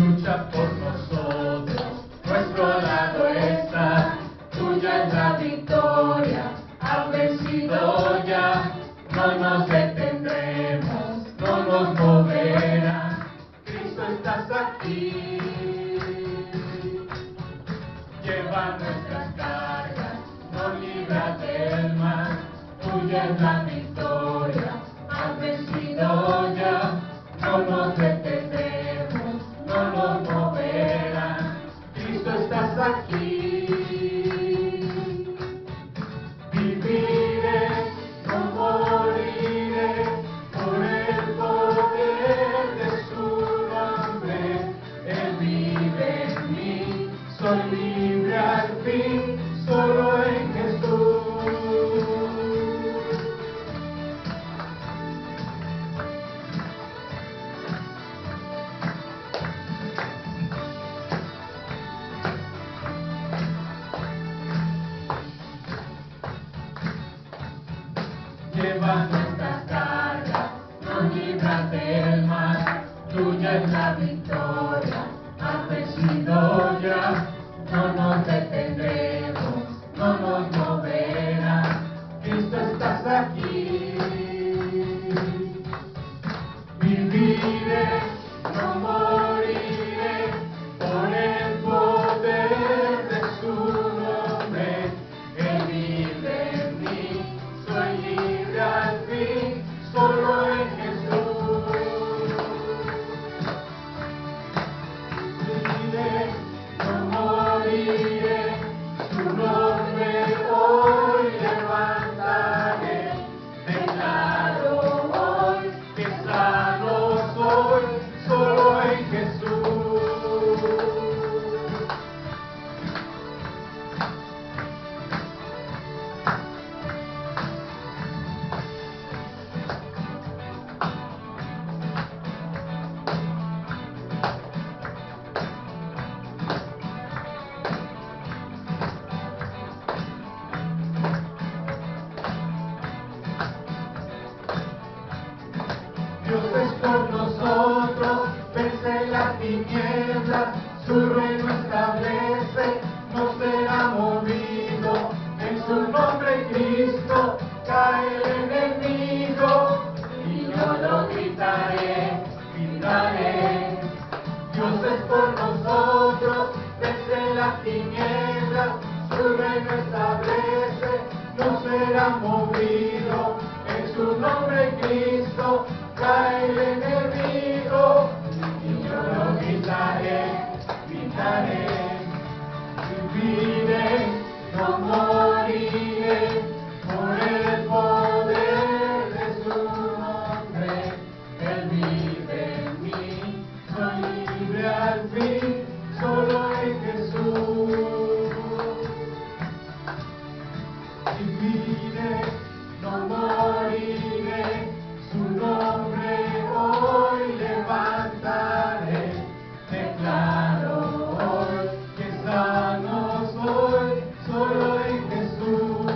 lucha por nosotros, nuestro lado está, tuya es la victoria, has vencido ya, no nos detendremos, no nos moverá, Cristo estás aquí, lleva nuestras cargas, nos libras del mal, tuya es la victoria, has vencido ya, no nos detendremos, no nos moverá, Cristo estás aquí. Viviré, no moriré, por el poder de su nombre, Él vive en mí, soy libre al fin, solo en Jesús. Lleva nuestras cargas, nos libras del mal, tuya es la victoria, has vencido ya, no nos detendremos, no nos moverá, Cristo estás aquí. Viviré, no moriré, por el poder de su nombre, Él vive en mí, soy libre al fin, solo en Jesús. Viviré, no moriré, su nombre hoy levantaré, declaro hoy que sano soy, solo en Jesús. Dios es por nosotros, vence la tiniebla, su reino establece, no será movido, en su nombre Cristo cae el enemigo, y yo lo gritaré, gritaré. Dios es por nosotros, vence la tiniebla, su reino establece, no será movido, en su nombre Cristo cae el enemigo, y yo lo gritaré, gritaré, viviré, no moriré, por el poder de su nombre, Él vive en mí, soy libre al fin, solo en Jesús. Viviré, no moriré, su nombre hoy levantaré, declaro hoy que sano soy, solo en Jesús.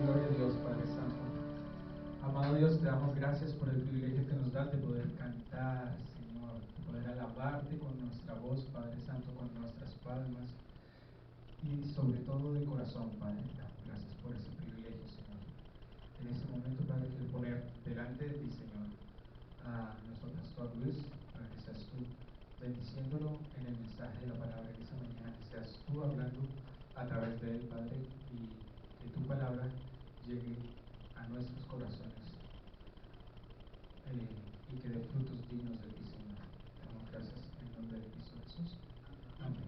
Gloria a Dios, Padre Santo. Amado Dios, te damos gracias por el privilegio que nos das de poder cantar, Señor, de poder alabarte con nuestra voz, Padre Santo, con nuestras palmas y sobre todo de corazón, Padre. Gracias por ese privilegio, Señor. En este momento, Padre, quiero poner delante de ti, Señor, a nuestro pastor Luis, para que seas tú bendiciéndolo en el mensaje de la palabra de esta mañana, que seas tú hablando a través de él, Padre, y que tu palabra llegue a nuestros corazones y que dé frutos dignos de ti, Señor. Te damos gracias en nombre de Cristo Jesús. Amén.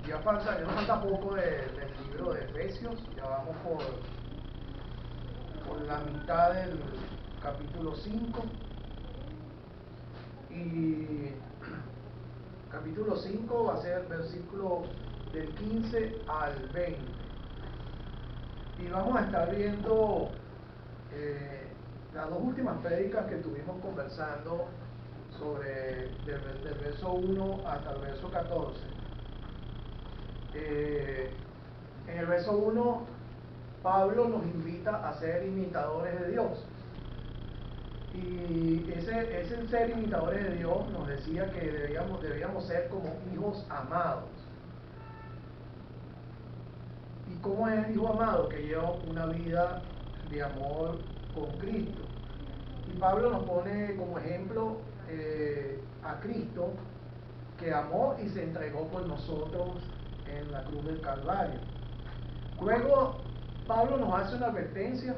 Ya nos falta poco del libro de Efesios, ya vamos por la mitad del capítulo 5, y capítulo 5 va a ser el versículo del 15 al 20, y vamos a estar viendo las dos últimas prédicas que estuvimos conversando del verso 1 hasta el verso 14. En el verso 1, Pablo nos invita a ser imitadores de Dios. Y ese ser imitadores de Dios nos decía que debíamos ser como hijos amados. ¿Y cómo es el hijo amado? Que lleva una vida de amor con Cristo. Y Pablo nos pone como ejemplo a Cristo, que amó y se entregó por nosotros en la cruz del Calvario. Luego, Pablo nos hace una advertencia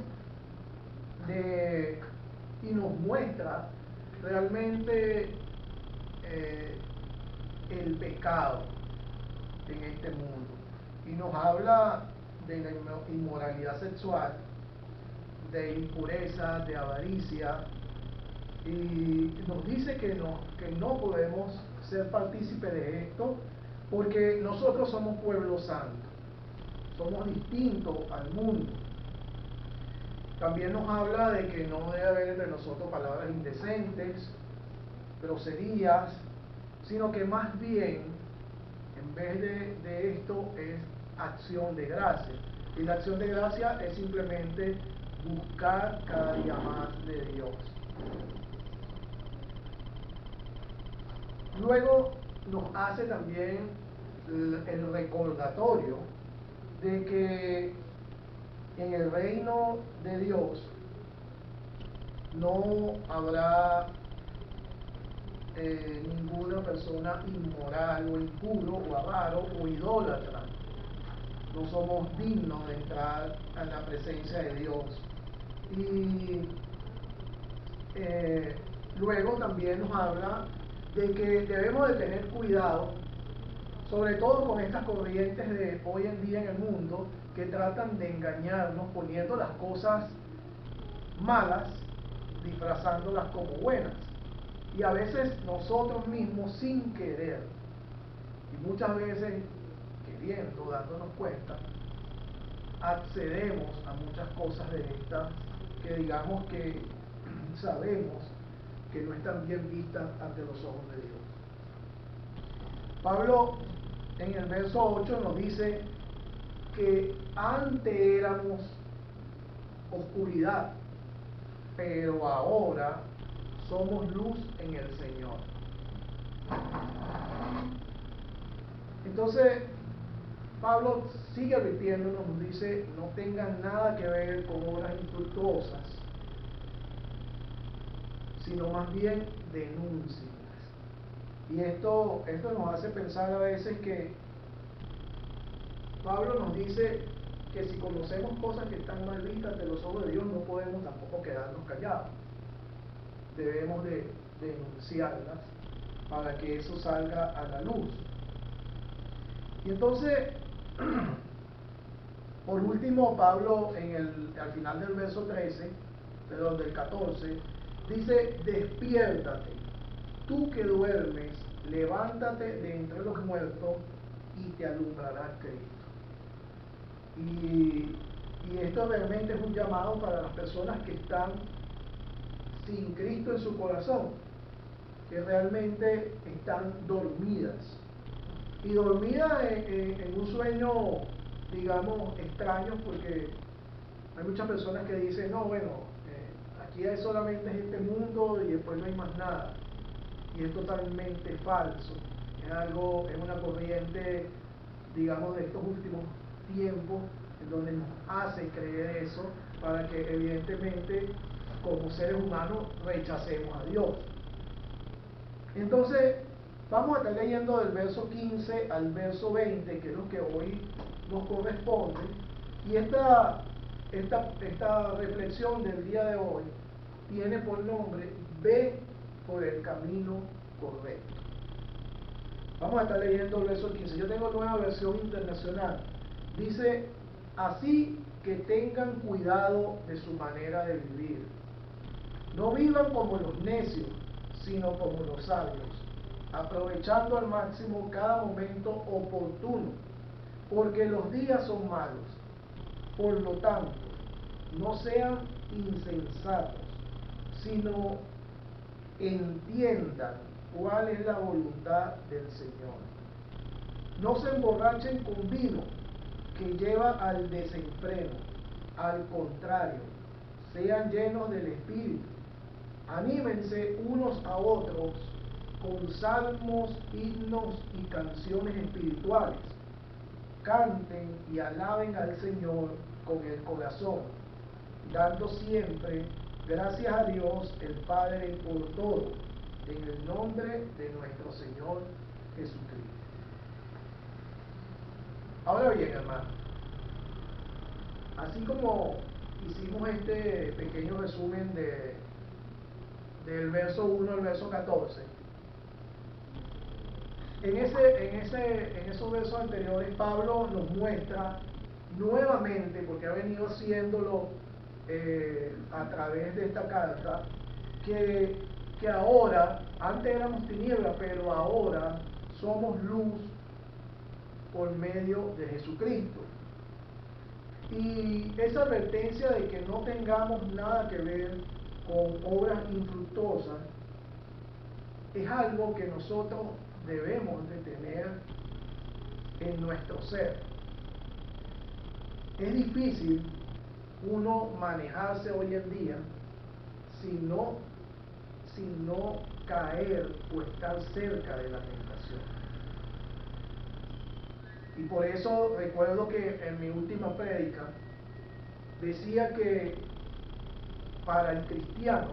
y nos muestra realmente el pecado en este mundo. Y nos habla de la inmoralidad sexual, de impureza, de avaricia, y nos dice que no podemos ser partícipes de esto, porque nosotros somos pueblo santo, somos distintos al mundo. También nos habla de que no debe haber entre nosotros palabras indecentes, groserías, sino que más bien, en vez de esto, es acción de gracia. Y la acción de gracia es simplemente buscar cada día más de Dios. Luego nos hace también el recordatorio de que en el reino de Dios no habrá ninguna persona inmoral o impuro o avaro o idólatra. No somos dignos de entrar a la presencia de Dios. Y luego también nos habla de que debemos de tener cuidado, sobre todo con estas corrientes de hoy en día en el mundo, que tratan de engañarnos poniendo las cosas malas, disfrazándolas como buenas. Y a veces nosotros mismos sin querer, y muchas veces queriendo, dándonos cuenta, accedemos a muchas cosas de estas que digamos que sabemos que no están bien vistas ante los ojos de Dios. Pablo en el verso 8 nos dice que antes éramos oscuridad, pero ahora somos luz en el Señor. Entonces, Pablo sigue advirtiéndonos, nos dice, no tengan nada que ver con obras infructuosas, sino más bien denúncienlas. Y esto nos hace pensar a veces que Pablo nos dice que si conocemos cosas que están mal vistas ante los ojos de Dios, no podemos tampoco quedarnos callados. Debemos de denunciarlas para que eso salga a la luz. Y entonces, por último, Pablo al final del verso 13, del 14, dice, despiértate, tú que duermes, levántate de entre los muertos y te alumbrará Cristo. Y esto realmente es un llamado para las personas que están sin Cristo en su corazón, que realmente están dormidas. Y dormidas en un sueño, digamos, extraño, porque hay muchas personas que dicen, no, bueno, aquí hay solamente este mundo y después no hay más nada. Y es totalmente falso. Es una corriente, digamos, de estos últimos tiempos, en donde nos hace creer eso, para que evidentemente, como seres humanos, rechacemos a Dios. Entonces, vamos a estar leyendo del verso 15 al verso 20, que es lo que hoy nos corresponde. Y esta reflexión del día de hoy tiene por nombre, ve por el camino correcto. Vamos a estar leyendo el verso 15. Yo tengo nueva versión internacional. Dice, así que tengan cuidado de su manera de vivir. No vivan como los necios, sino como los sabios, aprovechando al máximo cada momento oportuno, porque los días son malos. Por lo tanto, no sean insensatos, sino entiendan cuál es la voluntad del Señor. No se emborrachen con vino, que lleva al desenfreno. Al contrario, sean llenos del Espíritu. Anímense unos a otros con salmos, himnos y canciones espirituales. Canten y alaben al Señor con el corazón, dando siempre gracias a Dios el Padre por todo, en el nombre de nuestro Señor Jesucristo. Ahora bien, hermano, así como hicimos este pequeño resumen del verso 1 al verso 14, en esos versos anteriores Pablo nos muestra nuevamente, porque ha venido haciéndolo a través de esta carta, que ahora, antes éramos tinieblas, pero ahora somos luz por medio de Jesucristo. Y esa advertencia de que no tengamos nada que ver con obras infructuosas es algo que nosotros debemos de tener en nuestro ser. Es difícil uno manejarse hoy en día sin no caer o estar cerca de la tentación. Y por eso recuerdo que en mi última prédica decía que para el cristiano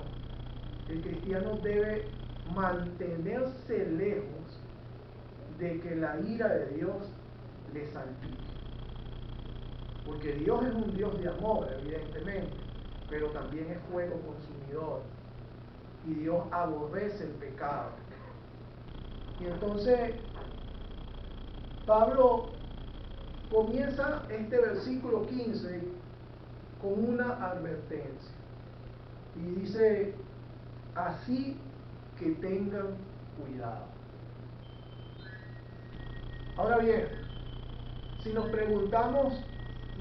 debe mantenerse lejos de que la ira de Dios le salpique. Porque Dios es un Dios de amor, evidentemente, pero también es fuego consumidor. Y Dios aborrece el pecado. Y entonces Pablo comienza este versículo 15 con una advertencia. Y dice, así que tengan cuidado. Ahora bien, si nos preguntamos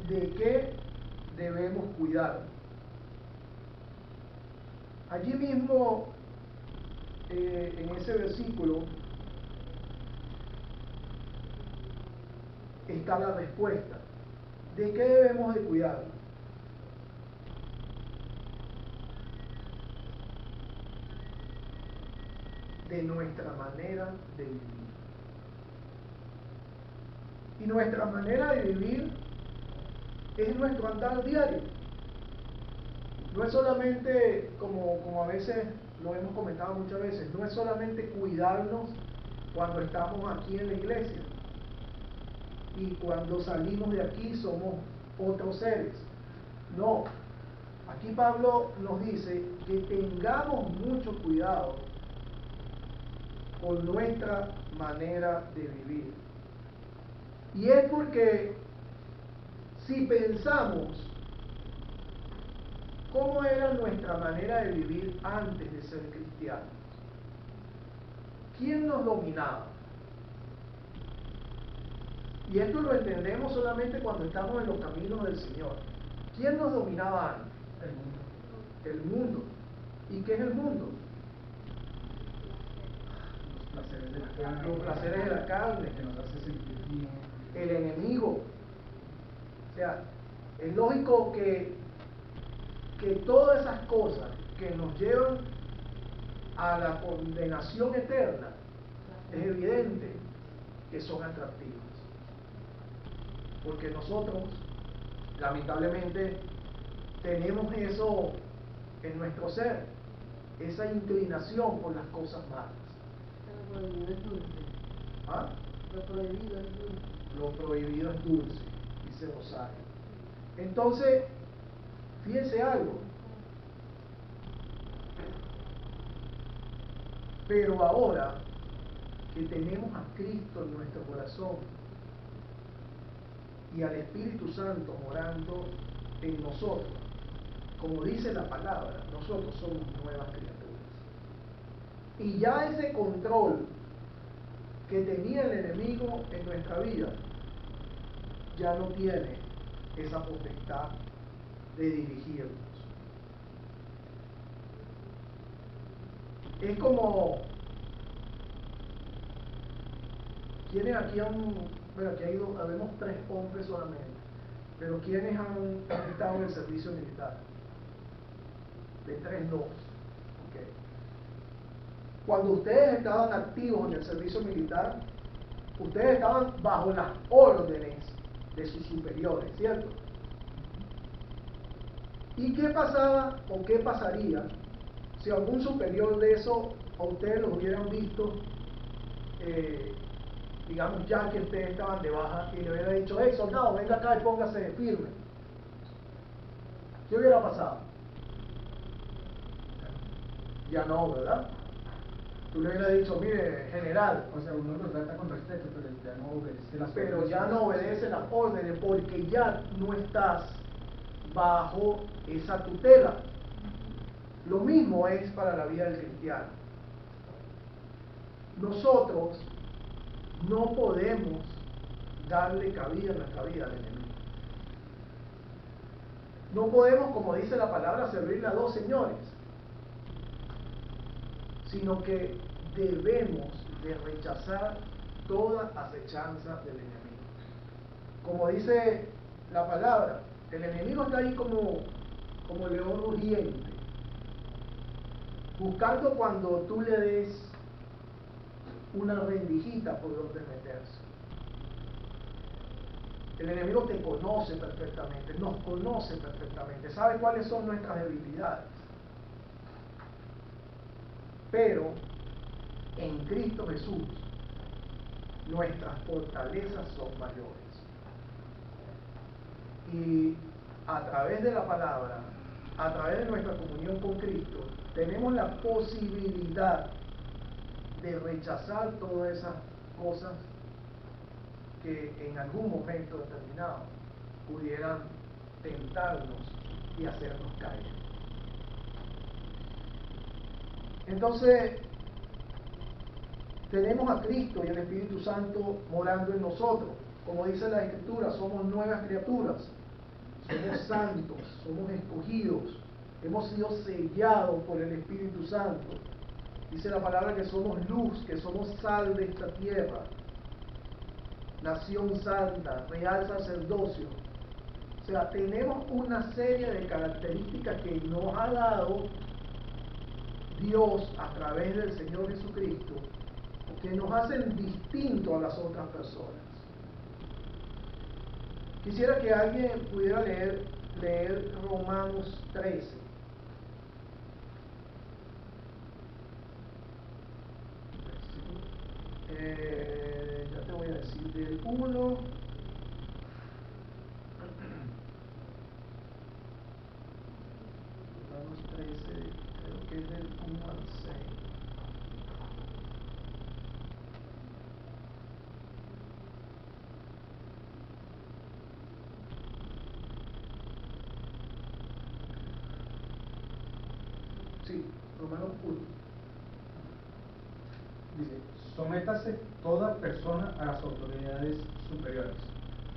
de qué debemos cuidar, allí mismo en ese versículo está la respuesta. ¿De qué debemos de cuidar? De nuestra manera de vivir. Y nuestra manera de vivir es nuestro andar diario. No es solamente, como a veces lo hemos comentado muchas veces, no es solamente cuidarnos cuando estamos aquí en la iglesia y cuando salimos de aquí somos otros seres. No, aquí Pablo nos dice que tengamos mucho cuidado con nuestra manera de vivir. Y es porque si pensamos cómo era nuestra manera de vivir antes de ser cristianos, ¿quién nos dominaba? Y esto lo entendemos solamente cuando estamos en los caminos del Señor. ¿Quién nos dominaba antes? El mundo. El mundo. ¿Y qué es el mundo? Los placeres de la carne. Los placeres de la carne. Que nos hace sentir bien. El enemigo. O sea, es lógico que todas esas cosas que nos llevan a la condenación eterna, es evidente que son atractivas. Porque nosotros, lamentablemente, tenemos eso en nuestro ser, esa inclinación por las cosas malas. Lo prohibido es dulce. ¿Ah? Lo prohibido es dulce. Lo prohibido es dulce, dice Rosario. Entonces, fíjense algo. Pero ahora que tenemos a Cristo en nuestro corazón y al Espíritu Santo morando en nosotros, como dice la palabra, nosotros somos nuevas criaturas. Y ya ese control que tenía el enemigo en nuestra vida, ya no tiene esa potestad de dirigirnos. Es como, ¿quiénes aquí aquí habemos 3 hombres solamente, pero ¿quiénes han estado en el servicio militar? De 3, 2. Okay. Cuando ustedes estaban activos en el servicio militar, ustedes estaban bajo las órdenes de sus superiores, ¿cierto? ¿Y qué pasaba o qué pasaría si algún superior de eso a ustedes los hubieran visto, digamos ya que ustedes estaban de baja y le hubiera dicho, hey soldado, venga acá y póngase firme? ¿Qué hubiera pasado? Ya no, ¿verdad? Tú le hubieras dicho, mire, general, O sea, uno lo trata con respeto, pero ya no obedece las pero órdenes. ya no obedece las órdenes porque ya no estás bajo esa tutela. Lo mismo es para la vida del cristiano. Nosotros no podemos darle cabida en nuestra vida al enemigo. No podemos, como dice la palabra, servirle a 2 señores, sino que debemos de rechazar toda acechanza del enemigo. Como dice la palabra, el enemigo está ahí como león rugiente, buscando cuando tú le des una rendijita por donde meterse. El enemigo te conoce perfectamente, nos conoce perfectamente, sabe cuáles son nuestras debilidades. Pero en Cristo Jesús, nuestras fortalezas son mayores. Y a través de la palabra, a través de nuestra comunión con Cristo, tenemos la posibilidad de rechazar todas esas cosas que en algún momento determinado pudieran tentarnos y hacernos caer. Entonces, tenemos a Cristo y el Espíritu Santo morando en nosotros. Como dice la Escritura, somos nuevas criaturas, somos santos, somos escogidos, hemos sido sellados por el Espíritu Santo. Dice la palabra que somos luz, que somos sal de esta tierra, nación santa, real sacerdocio. O sea, tenemos una serie de características que nos ha dado Dios a través del Señor Jesucristo, que nos hacen distintos a las otras personas. Quisiera que alguien pudiera leer Romanos 13. Ya te voy a decir del 1. Romanos 13, creo que es del 1 al 6. Sí, Romanos 1. Dice, sométase toda persona a las autoridades superiores,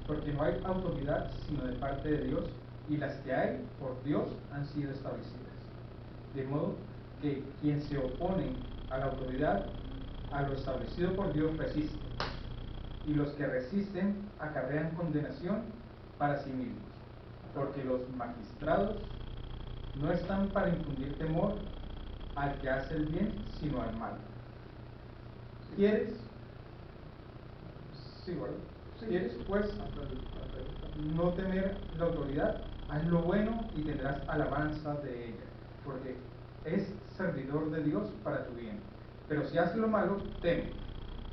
porque no hay autoridad sino de parte de Dios, y las que hay por Dios han sido establecidas. De modo que quien se opone a la autoridad, a lo establecido por Dios resiste, y los que resisten acarrean condenación para sí mismos, porque los magistrados no están para infundir temor al que hace el bien, sino al mal. ¿Quieres? Sí, ¿verdad? Sí. ¿Quieres, pues, no temer la autoridad? Haz lo bueno y tendrás alabanza de ella, porque es servidor de Dios para tu bien. Pero si haces lo malo, teme,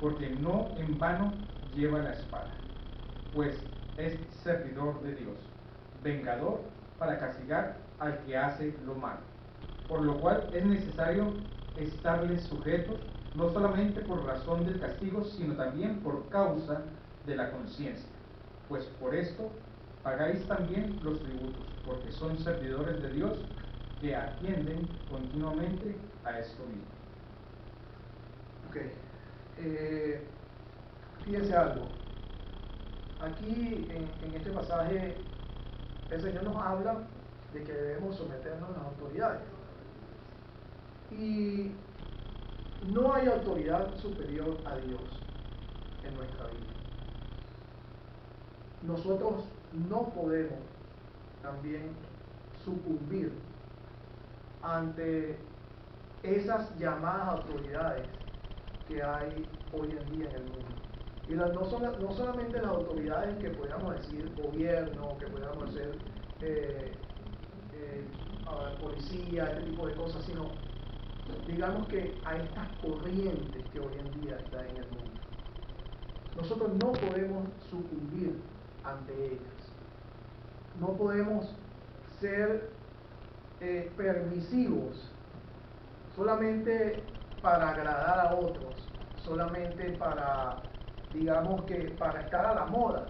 porque no en vano lleva la espada, pues es servidor de Dios, vengador para castigar al que hace lo malo. Por lo cual es necesario estarles sujetos, no solamente por razón del castigo, sino también por causa de la conciencia. Pues por esto pagáis también los tributos, porque son servidores de Dios que atienden continuamente a esto mismo. Ok. Fíjense algo. Aquí en este pasaje el Señor nos habla de que debemos someternos a las autoridades. Y no hay autoridad superior a Dios en nuestra vida. Nosotros no podemos también sucumbir ante esas llamadas autoridades que hay hoy en día en el mundo. Y no solamente las autoridades que podríamos decir gobierno, que podríamos decir policía, este tipo de cosas, sino digamos que a estas corrientes que hoy en día están en el mundo. Nosotros no podemos sucumbir ante ellas. No podemos ser permisivos solamente para agradar a otros, solamente para, digamos que para estar a la moda.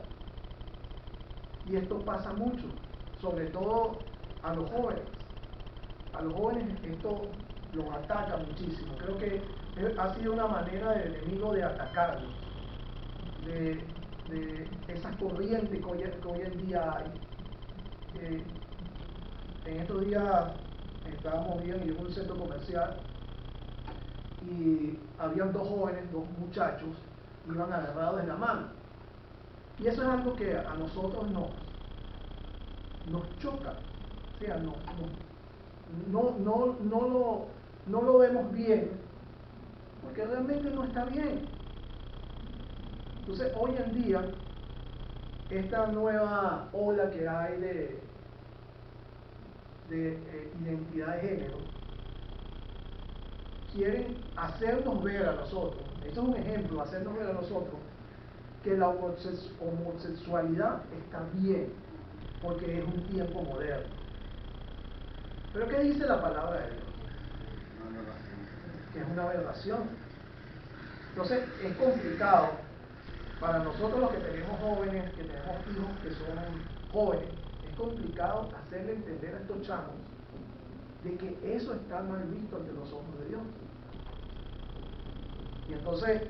Y esto pasa mucho, sobre todo a los jóvenes. A los jóvenes esto los ataca muchísimo. Creo que ha sido una manera del enemigo de atacarlos, de esas corrientes que hoy en día hay. En estos días estábamos viendo, yo en un centro comercial, y habían dos jóvenes, dos muchachos, iban agarrados de la mano. Y eso es algo que a nosotros nos choca. O sea, no lo vemos bien, porque realmente no está bien. Entonces, hoy en día, esta nueva ola que hay de identidad de género, quieren hacernos ver a nosotros, esto es un ejemplo, hacernos ver a nosotros que la homosexualidad está bien, porque es un tiempo moderno. Pero ¿qué dice la palabra de Dios? Que es una aberración. Entonces es complicado para nosotros los que tenemos jóvenes, que tenemos hijos que son jóvenes, es complicado hacerle entender a estos chamos de que eso está mal visto ante los ojos de Dios. Y entonces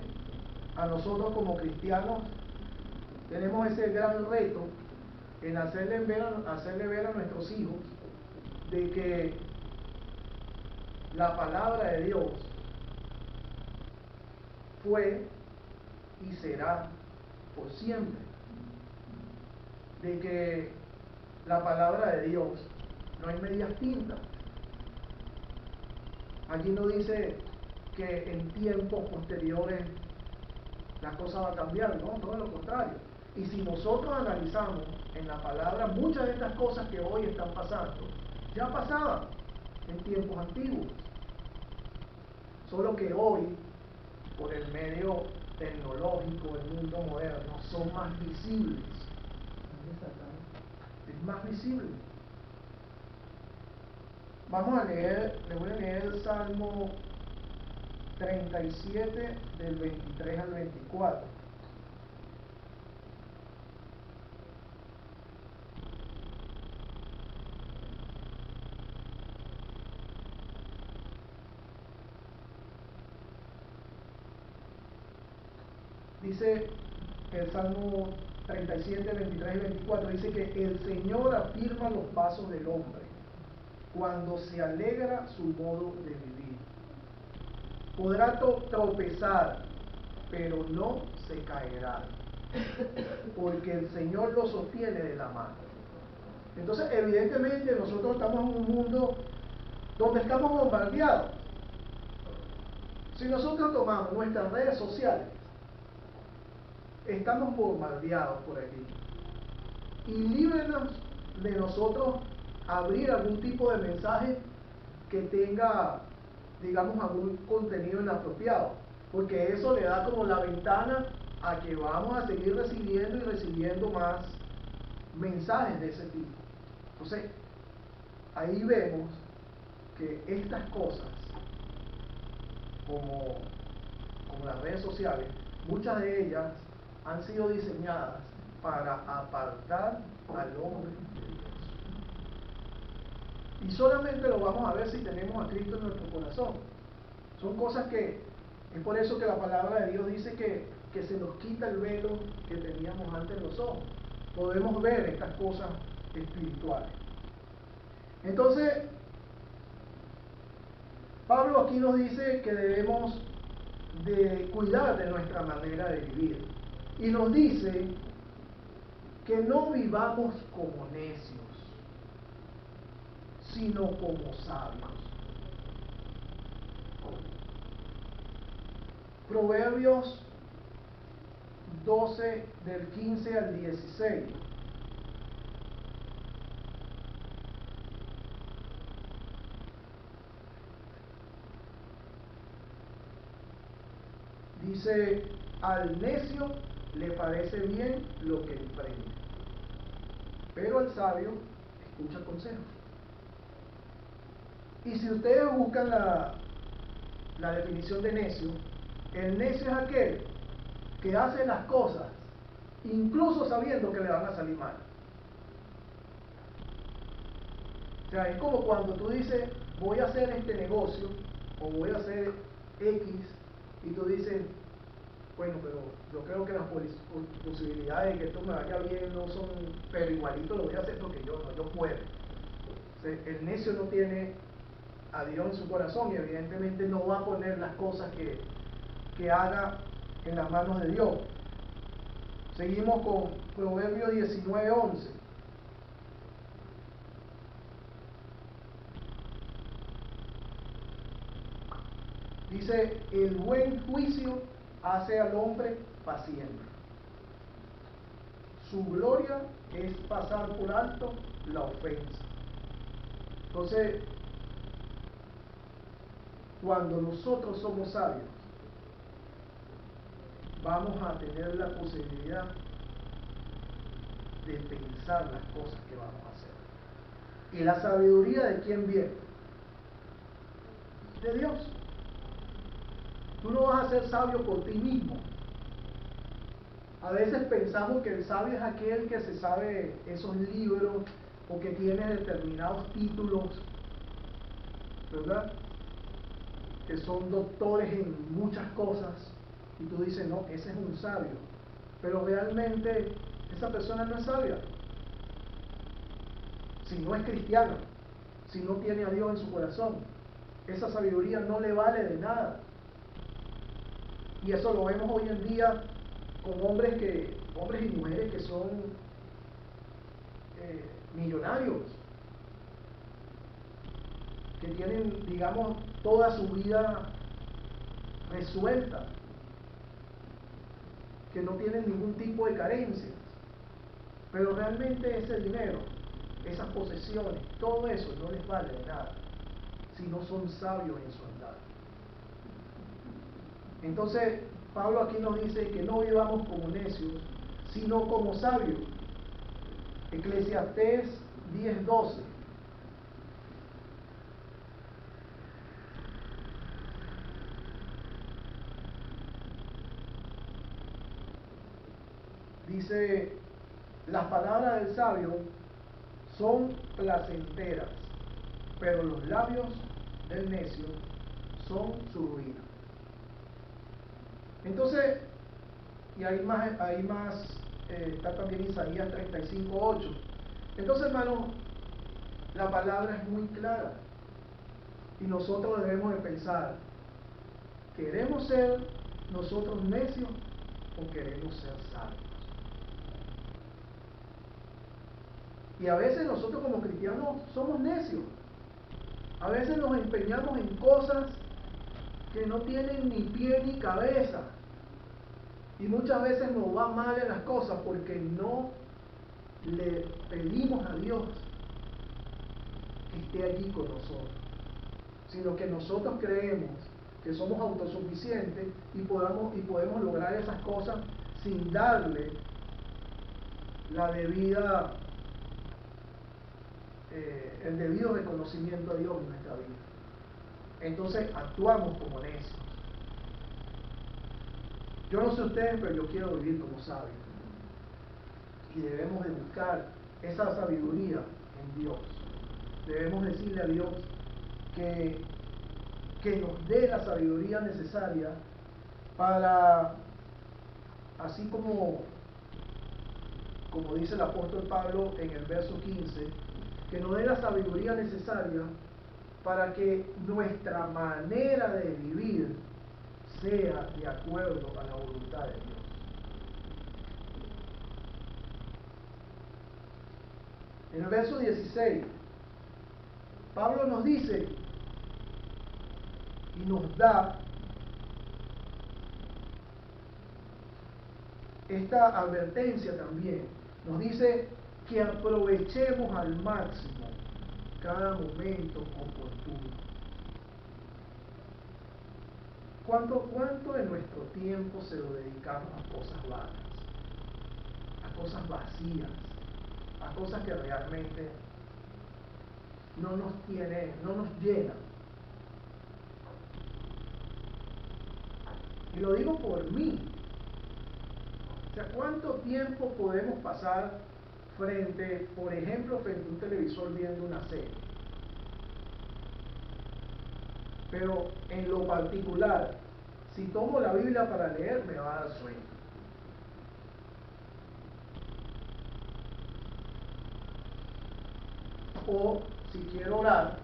a nosotros como cristianos tenemos ese gran reto en hacerle ver a nuestros hijos de que la palabra de Dios fue y será por siempre. De que la palabra de Dios no hay medias tintas. Aquí no dice que en tiempos posteriores la cosa va a cambiar, no, todo lo contrario. Y si nosotros analizamos en la palabra, muchas de estas cosas que hoy están pasando ya pasaban en tiempos antiguos. Solo que hoy, por el medio tecnológico, el mundo moderno, son más visibles. Es más visible. Vamos a leer, le voy a leer el Salmo 37 del 23 al 24. Dice el Salmo 37, 23 y 24, dice que el Señor afirma los pasos del hombre cuando se alegra su modo de vivir. Podrá tropezar, pero no se caerá, porque el Señor lo sostiene de la mano. Entonces, evidentemente, nosotros estamos en un mundo donde estamos bombardeados. Si nosotros tomamos nuestras redes sociales, estamos bombardeados por aquí. Y líbrenos de nosotros abrir algún tipo de mensaje que tenga, digamos, algún contenido inapropiado, porque eso le da como la ventana a que vamos a seguir recibiendo y recibiendo más mensajes de ese tipo. Entonces, ahí vemos que estas cosas, como las redes sociales, muchas de ellas han sido diseñadas para apartar al hombre de Dios. Y solamente lo vamos a ver si tenemos a Cristo en nuestro corazón. Son cosas que, es por eso que la palabra de Dios dice que se nos quita el velo que teníamos antes en los ojos. Podemos ver estas cosas espirituales. Entonces, Pablo aquí nos dice que debemos de cuidar de nuestra manera de vivir. Y nos dice que no vivamos como necios, sino como sabios. Proverbios 12 del 15 al 16. Dice, al necio le parece bien lo que emprende, pero al sabio escucha consejos. Y si ustedes buscan la definición de necio, el necio es aquel que hace las cosas incluso sabiendo que le van a salir mal. O sea, es como cuando tú dices, voy a hacer este negocio o voy a hacer X, y tú dices, bueno, pero yo creo que las posibilidades de que esto me vaya bien no son, pero igualito lo voy a hacer porque yo puedo. O sea, el necio no tiene a Dios en su corazón y evidentemente no va a poner las cosas que haga en las manos de Dios. Seguimos con Proverbios 19:11. Dice, el buen juicio hace al hombre paciente. Su gloria es pasar por alto la ofensa. Entonces, cuando nosotros somos sabios, vamos a tener la posibilidad de pensar las cosas que vamos a hacer. ¿Y la sabiduría de quién viene? De Dios. Tú no vas a ser sabio por ti mismo. A veces pensamos que el sabio es aquel que se sabe esos libros o que tiene determinados títulos, ¿verdad? Que son doctores en muchas cosas. Y tú dices, no, ese es un sabio. Pero realmente esa persona no es sabia. Si no es cristiana, si no tiene a Dios en su corazón, esa sabiduría no le vale de nada. Y eso lo vemos hoy en día con hombres y mujeres que son millonarios, que tienen, digamos, toda su vida resuelta, que no tienen ningún tipo de carencias, pero realmente ese dinero, esas posesiones, todo eso no les vale de nada si no son sabios en su andar. Entonces, Pablo aquí nos dice que no vivamos como necios, sino como sabios. Eclesiastés 10:12. Dice, las palabras del sabio son placenteras, pero los labios del necio son su ruina. Entonces, y hay más, está también Isaías 35:8. Entonces, hermanos, la palabra es muy clara y nosotros debemos de pensar, ¿queremos ser nosotros necios o queremos ser sabios? Y a veces nosotros como cristianos somos necios. A veces nos empeñamos en cosas que no tienen ni pie ni cabeza. Y muchas veces nos va mal en las cosas porque no le pedimos a Dios que esté allí con nosotros, sino que nosotros creemos que somos autosuficientes y podemos lograr esas cosas sin darle la debida el debido reconocimiento a Dios en nuestra vida. Entonces actuamos como necios. Yo no sé ustedes, pero yo quiero vivir como sabios. Y debemos de buscar esa sabiduría en Dios. Debemos decirle a Dios que nos dé la sabiduría necesaria para, así como dice el apóstol Pablo en el verso 15, que nos dé la sabiduría necesaria para que nuestra manera de vivir sea de acuerdo a la voluntad de Dios. En el verso 16, Pablo nos dice y nos da esta advertencia también. Nos dice que aprovechemos al máximo cada momento oportuno. ¿Cuánto de nuestro tiempo se lo dedicamos a cosas vagas, a cosas vacías, a cosas que realmente no nos llenan? Y lo digo por mí. O sea, ¿cuánto tiempo podemos pasar por ejemplo, frente a un televisor viendo una serie? Pero en lo particular, si tomo la Biblia para leer, me va a dar sueño. O si quiero orar,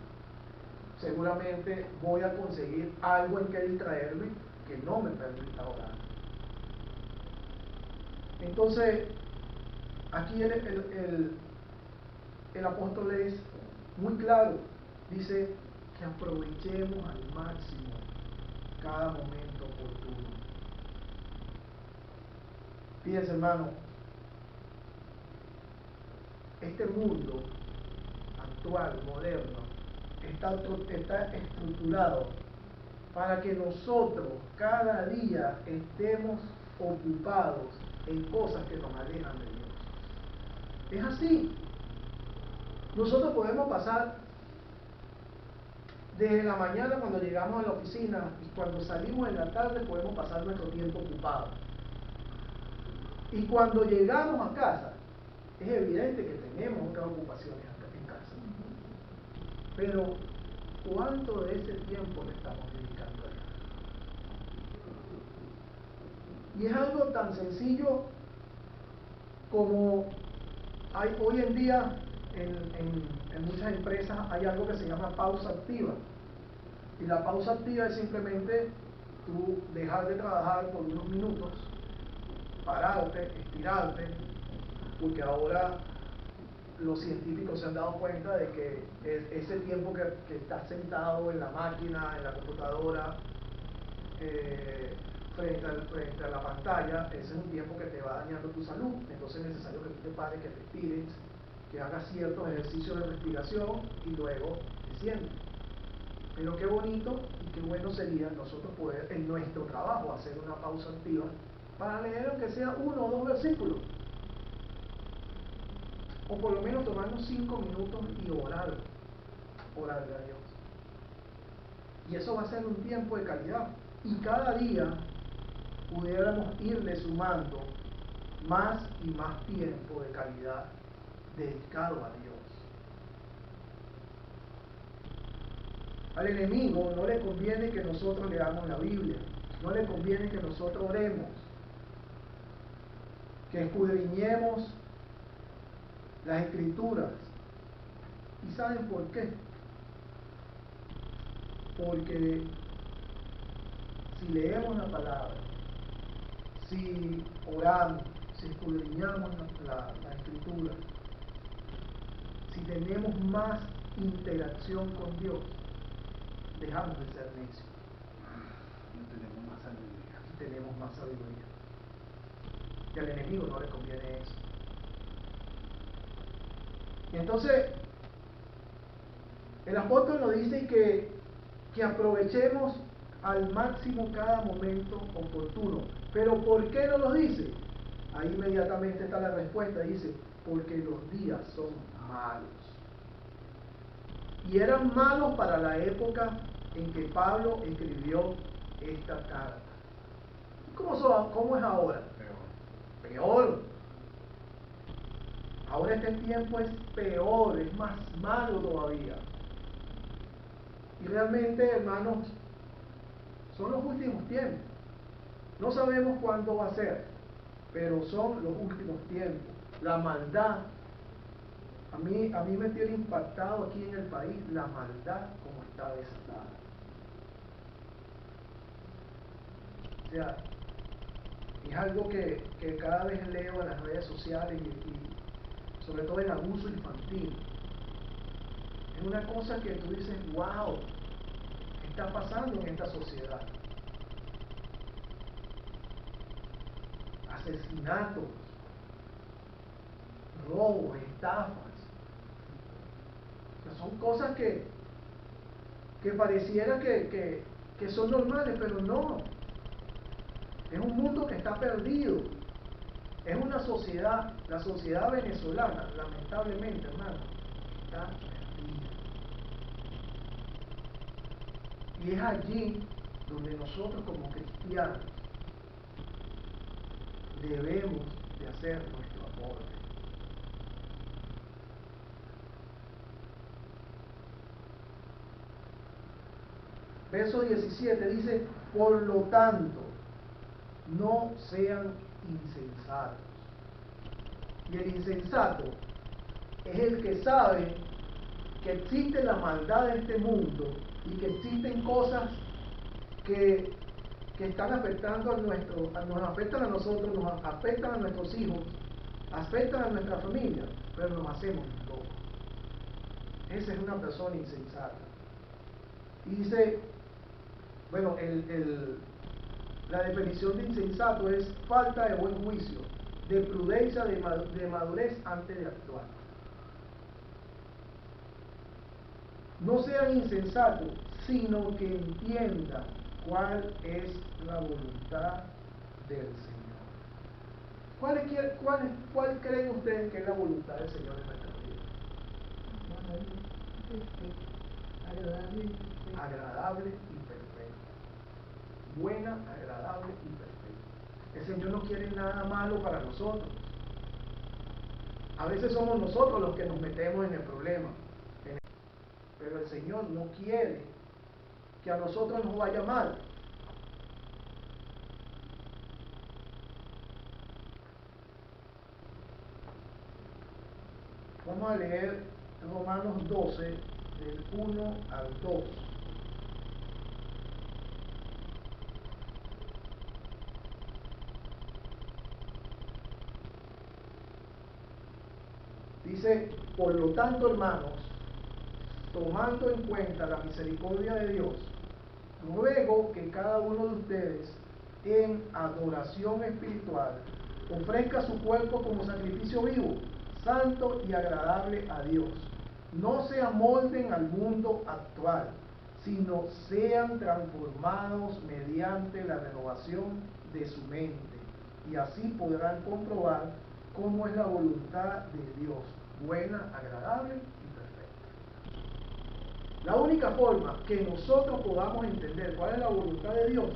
seguramente voy a conseguir algo en que distraerme que no me permita orar. Entonces, aquí el apóstol es muy claro. Dice que aprovechemos al máximo cada momento oportuno. Fíjense, hermano, este mundo actual, moderno, está estructurado para que nosotros cada día estemos ocupados en cosas que nos alejan de Dios. Es así. Nosotros podemos pasar desde la mañana cuando llegamos a la oficina y cuando salimos en la tarde podemos pasar nuestro tiempo ocupado. Y cuando llegamos a casa, es evidente que tenemos otras ocupaciones en casa. Pero, ¿cuánto de ese tiempo le estamos dedicando a Dios? Y es algo tan sencillo como hoy en día en muchas empresas hay algo que se llama pausa activa. Y la pausa activa es simplemente tú dejar de trabajar por unos minutos, pararte, estirarte, porque ahora los científicos se han dado cuenta de que ese tiempo que estás sentado en la máquina, en la computadora, frente a la pantalla, ese es un tiempo que te va dañando tu salud. Entonces es necesario que tú te pares, que te estires, que hagas ciertos ejercicios de respiración y luego te sientes. Pero qué bonito y qué bueno sería nosotros poder en nuestro trabajo hacer una pausa activa para leer aunque sea 1 o 2 versículos. O por lo menos tomarnos 5 minutos y orarle a Dios. Y eso va a ser un tiempo de calidad. Y cada día pudiéramos irle sumando más y más tiempo de calidad dedicado a Dios. Al enemigo no le conviene que nosotros leamos la Biblia, no le conviene que nosotros oremos, que escudriñemos las Escrituras. ¿Y saben por qué? Porque si leemos la palabra, si oramos, si escudriñamos la Escritura, si tenemos más interacción con Dios, dejamos de ser necios. Tenemos más sabiduría. Y tenemos más sabiduría. Y al enemigo no le conviene eso. Y entonces, el apóstol nos dice que aprovechemos al máximo cada momento oportuno. Pero ¿por qué no lo dice? Ahí inmediatamente está la respuesta. Dice, porque los días son malos. Y eran malos para la época en que Pablo escribió esta carta. ¿Cómo es ahora? Peor. Ahora este tiempo es peor, es más malo todavía. Y realmente, hermanos, son los últimos tiempos. No sabemos cuándo va a ser, pero son los últimos tiempos. La maldad, a mí me tiene impactado aquí en el país la maldad como está desatada. O sea, es algo que cada vez leo en las redes sociales y sobre todo en abuso infantil. Es una cosa que tú dices, wow, ¿qué está pasando en esta sociedad? Asesinatos, robos, estafas. O sea, son cosas que pareciera que son normales, pero no. Es un mundo que está perdido. Es una sociedad, la sociedad venezolana, lamentablemente, hermano, está perdida. Y es allí donde nosotros como cristianos debemos de hacer nuestro aporte. Verso 17 dice, por lo tanto, no sean insensatos. Y el insensato es el que sabe que existe la maldad en este mundo y que existen cosas que están afectando nos afectan a nosotros, nos afectan a nuestros hijos, afectan a nuestra familia, pero nos hacemos locos. Esa es una persona insensata. Y dice, bueno, la definición de insensato es falta de buen juicio, de prudencia, de madurez antes de actuar. No sean insensatos, sino que entiendan cuál es la voluntad del Señor. ¿Cuál creen ustedes que es la voluntad del Señor en nuestra vida? Agradable y perfecta. Buena, agradable y perfecta. El Señor no quiere nada malo para nosotros. A veces somos nosotros los que nos metemos en el problema. Pero el Señor no quiere que a nosotros nos vaya mal. Vamos a leer Romanos 12, del 1 al 2. Dice, por lo tanto, hermanos, tomando en cuenta la misericordia de Dios, ruego que cada uno de ustedes en adoración espiritual ofrezca su cuerpo como sacrificio vivo, santo y agradable a Dios. No se amolden al mundo actual, sino sean transformados mediante la renovación de su mente, y así podrán comprobar cómo es la voluntad de Dios, buena, agradable y perfecta. La única forma que nosotros podamos entender cuál es la voluntad de Dios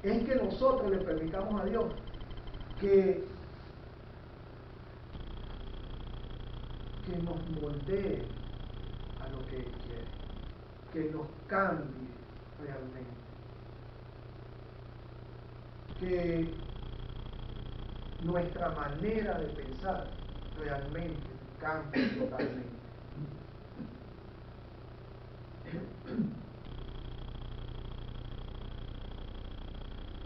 es que nosotros le permitamos a Dios que nos moldee a lo que Él quiere, que nos cambie realmente, que nuestra manera de pensar realmente cambie totalmente.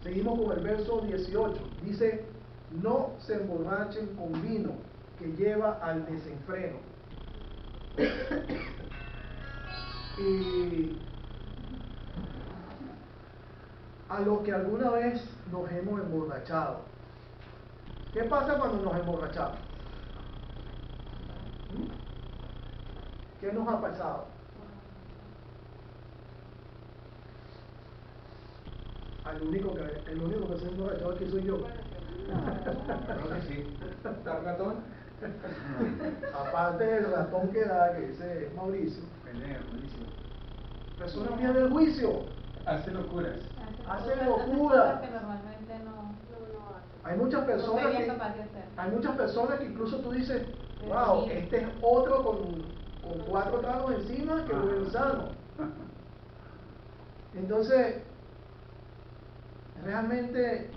Seguimos con el verso 18. Dice, no se emborrachen con vino que lleva al desenfreno. Y a lo que alguna vez nos hemos emborrachado. ¿Qué pasa cuando nos emborrachamos? ¿Qué nos ha pasado? El único que se ha emborrachado aquí soy yo. Creo que sí. ¿Dar ratón? Aparte del ratón que da, que dice Mauricio. Pendejo, buenísimo. Personas pierde el juicio, Hace locuras. hace locura. que normalmente no Hay muchas personas sería que capaz de hacer. hay muchas personas que incluso tú dices, wow, este es otro con 4 tragos encima que buen sano. Entonces, realmente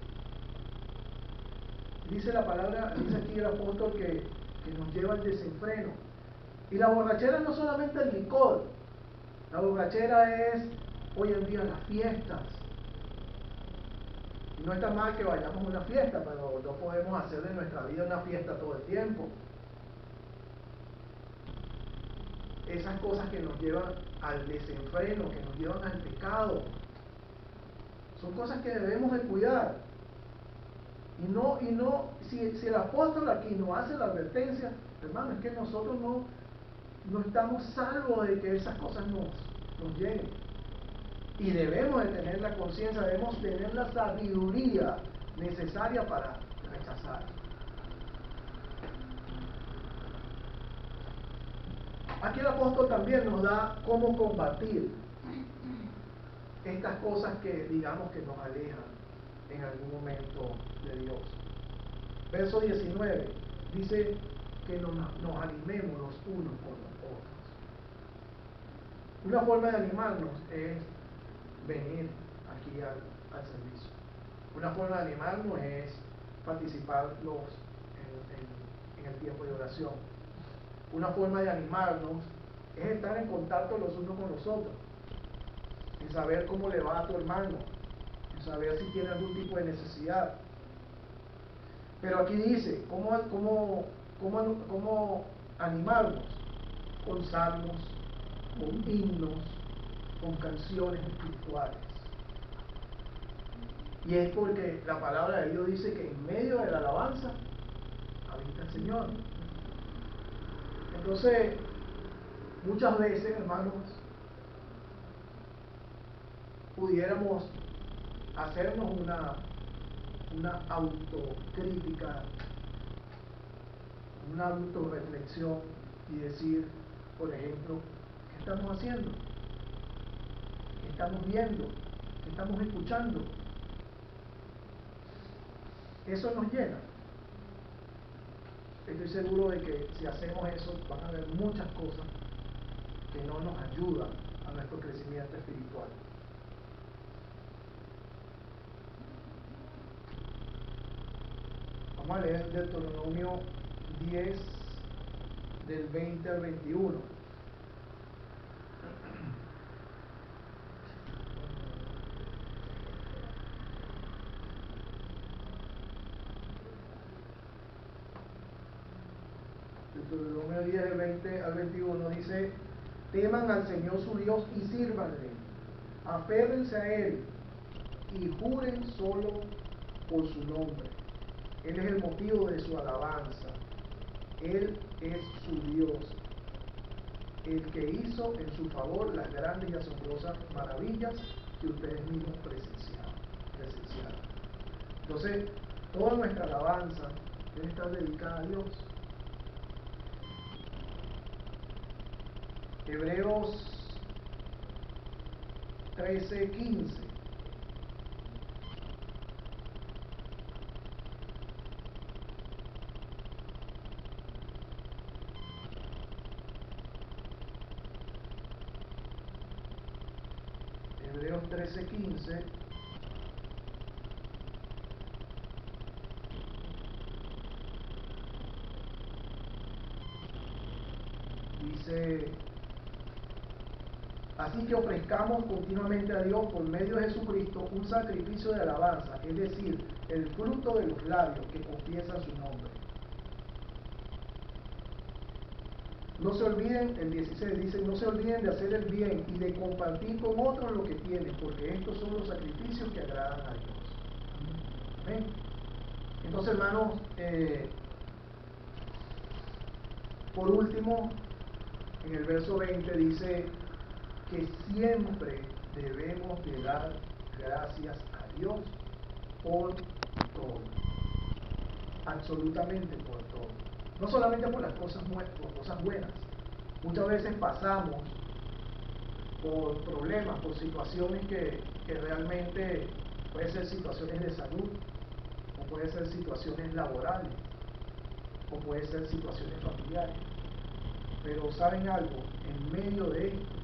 dice la palabra, dice aquí el apóstol que nos lleva al desenfreno. Y la borrachera no solamente el licor, la borrachera es hoy en día las fiestas. no está mal que vayamos a una fiesta, pero no podemos hacer de nuestra vida una fiesta todo el tiempo. Esas cosas que nos llevan al desenfreno, que nos llevan al pecado, son cosas que debemos de cuidar. Y no, si el apóstol aquí nos hace la advertencia, hermano, es que nosotros no estamos salvos de que esas cosas nos lleguen. Y debemos de tener la conciencia, debemos tener la sabiduría necesaria para rechazar. Aquí el apóstol también nos da cómo combatir estas cosas que digamos que nos alejan en algún momento de Dios. Verso 19 dice que nos animemos los unos con los otros. Una forma de animarnos es venir aquí al servicio. Una forma de animarnos es participar en el tiempo de oración. Una forma de animarnos es estar en contacto los unos con los otros, en saber cómo le va a tu hermano, en saber si tiene algún tipo de necesidad. Pero aquí dice, ¿cómo animarnos? Con salmos, con himnos, con canciones espirituales. Y es porque la palabra de Dios dice que en medio de la alabanza habita el Señor. Entonces, muchas veces, hermanos, pudiéramos hacernos una autocrítica, una autorreflexión y decir, por ejemplo, ¿qué estamos haciendo? ¿Qué estamos viendo? ¿Qué estamos escuchando? Eso nos llena. Estoy seguro de que si hacemos eso van a haber muchas cosas que no nos ayudan a nuestro crecimiento espiritual. Vamos a leer Deuteronomio 10 del 20 al 21. Deuteronomio 10 del 20 al 21 dice: teman al Señor su Dios y sírvanle, aférrense a Él y juren solo por su nombre. Él es el motivo de su alabanza, Él es su Dios, el que hizo en su favor las grandes y asombrosas maravillas que ustedes mismos presenciaron. Entonces, toda nuestra alabanza debe estar dedicada a Dios. Hebreos 13:15. Hebreos 13:15 dice: así que ofrezcamos continuamente a Dios por medio de Jesucristo un sacrificio de alabanza, es decir, el fruto de los labios que confiesan su nombre. No se olviden, el 16 dice, no se olviden de hacer el bien y de compartir con otros lo que tienen, porque estos son los sacrificios que agradan a Dios. ¿Amén? Entonces, hermanos, por último, en el verso 20 dice que siempre debemos de dar gracias a Dios por todo, absolutamente por todo. No solamente por las cosas buenas. Muchas veces pasamos por problemas, por situaciones que realmente pueden ser situaciones de salud, o pueden ser situaciones laborales, o pueden ser situaciones familiares. Pero ¿saben algo? En medio de esto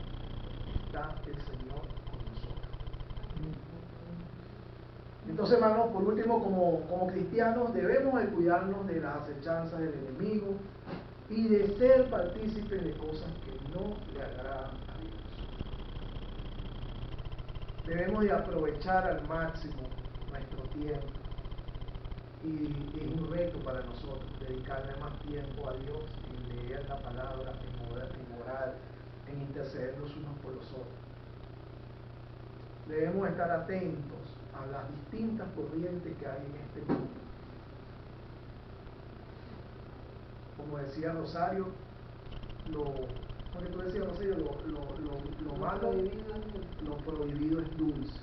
está el Señor con nosotros. Entonces, hermanos, por último, como cristianos debemos de cuidarnos de las acechanzas del enemigo y de ser partícipes de cosas que no le agradan a Dios. Debemos de aprovechar al máximo nuestro tiempo. Y es un reto para nosotros dedicarle más tiempo a Dios en leer la palabra, en orar, en interceder los unos por los otros. Debemos estar atentos a las distintas corrientes que hay en este mundo. Como decía Rosario, lo malo, lo prohibido es dulce.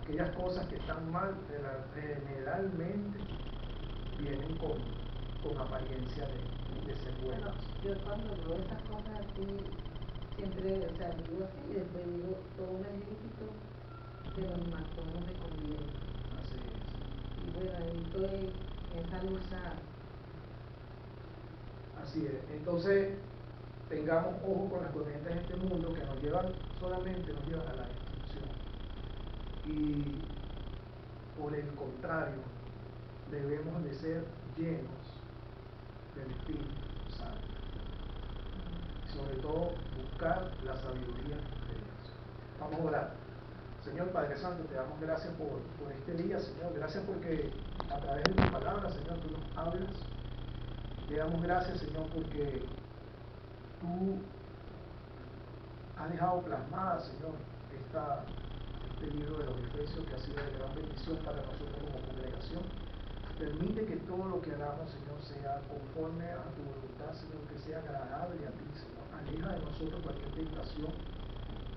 Aquellas cosas que están mal generalmente vienen con apariencia de ser buenas. Yo cuando veo esas cosas así, siempre, o sea, digo así y después digo, todo un ejército, pero más todo no me conviene. Así es. Y bueno, ahí estoy en esa lucha. Así es. Entonces, tengamos ojo con las corrientes de este mundo que solamente nos llevan a la destrucción. Y por el contrario, debemos de ser llenos del Espíritu Santo. Sobre todo, buscar la sabiduría de Dios. Vamos a orar. Señor Padre Santo, te damos gracias por este día, Señor. Gracias porque a través de tu palabra, Señor, tú nos hablas. Te damos gracias, Señor, porque tú has dejado plasmada, Señor, este libro de los Efesios, que ha sido de gran bendición para nosotros como congregación. Permite que todo lo que hagamos, Señor, sea conforme a tu voluntad, Señor, que sea agradable a ti, Señor. Aleja de nosotros cualquier tentación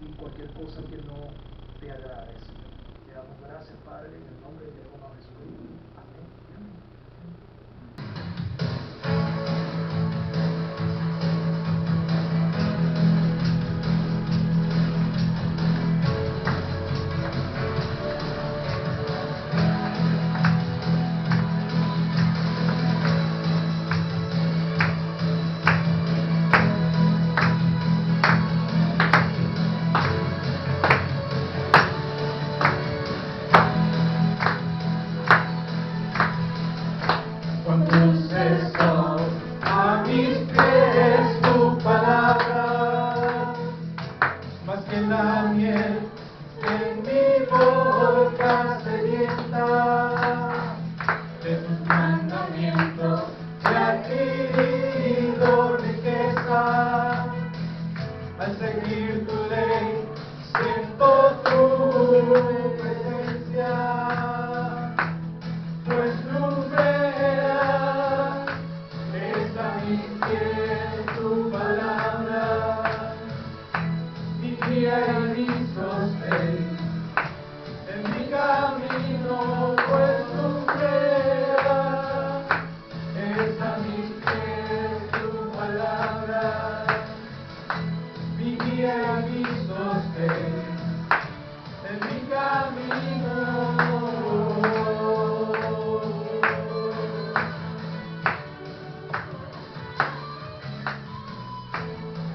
y cualquier cosa que no te agrade, Señor. Te damos gracias, Padre, en el nombre de Jesucristo. Amén y amén.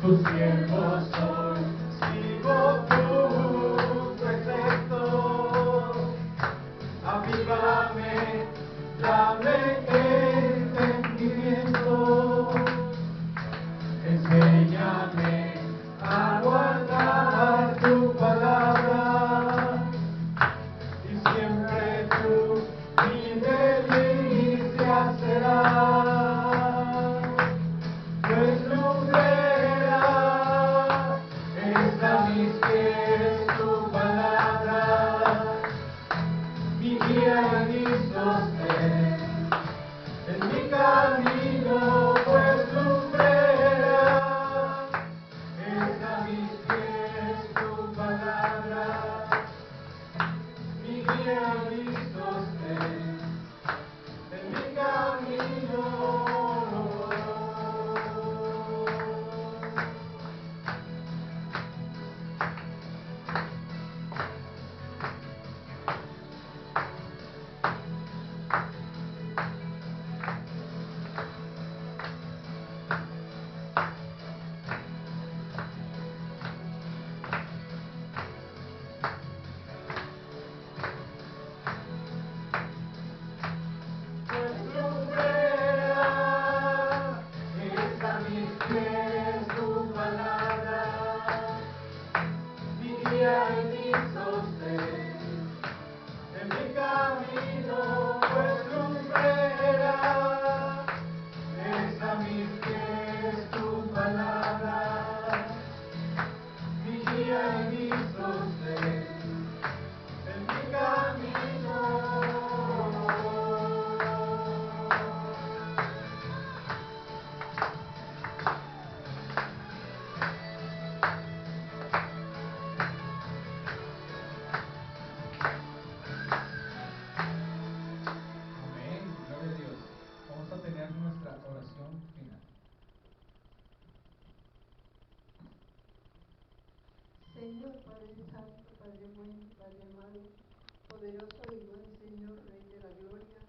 Tu siervo soy, sigo tus preceptos, avívame, dame entendimiento, enséñame a guardar tu palabra, y siempre tú mi delicia serás, pues mis pies tu palabra, mi guía y mi sostén, en mi camino pues lumbrera, es a mis pies tu palabra, mi guía y mi sostén, en mi camino. Padre amado, poderoso y buen Señor, Rey de la Gloria.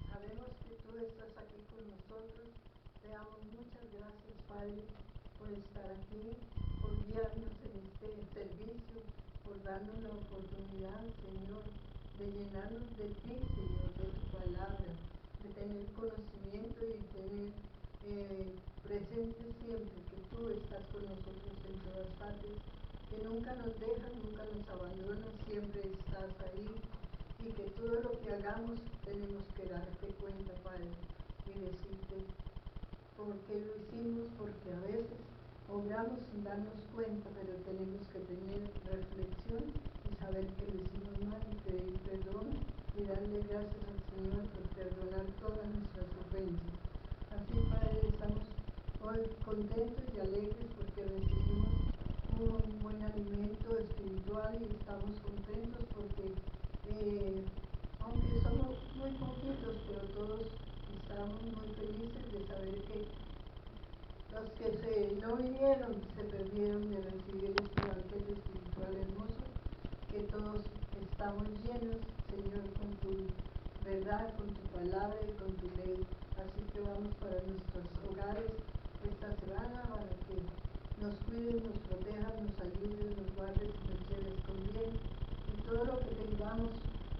Sabemos que tú estás aquí con nosotros. Te damos muchas gracias, Padre, por estar aquí, por guiarnos en este servicio, por darnos la oportunidad, Señor, de llenarnos de ti, Señor, de tu palabra, de tener conocimiento y tener presente siempre que tú estás con nosotros en todas partes, que nunca nos dejas, nunca nos abandonas, siempre estás ahí, y que todo lo que hagamos tenemos que darte cuenta, Padre, y decirte por qué lo hicimos, porque a veces obramos sin darnos cuenta, pero tenemos que tener reflexión y saber que lo hicimos mal y pedir perdón y darle gracias al Señor por perdonar todas nuestras ofensas. Así, Padre, estamos hoy contentos y alegres porque recibimos un buen alimento espiritual y estamos contentos porque aunque somos muy poquitos, pero todos estamos muy felices de saber que los que no vinieron se perdieron de recibir este banquete espiritual hermoso, que todos estamos llenos, Señor, con tu verdad, con tu palabra y con tu ley. Así que vamos para nuestros hogares esta semana para que nos cuides, nos protejas, nos ayudes, nos guardes y nos lleves con bien. Y todo lo que tengamos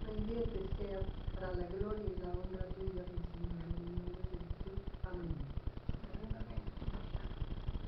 pendiente sea para la gloria y la honra tuya,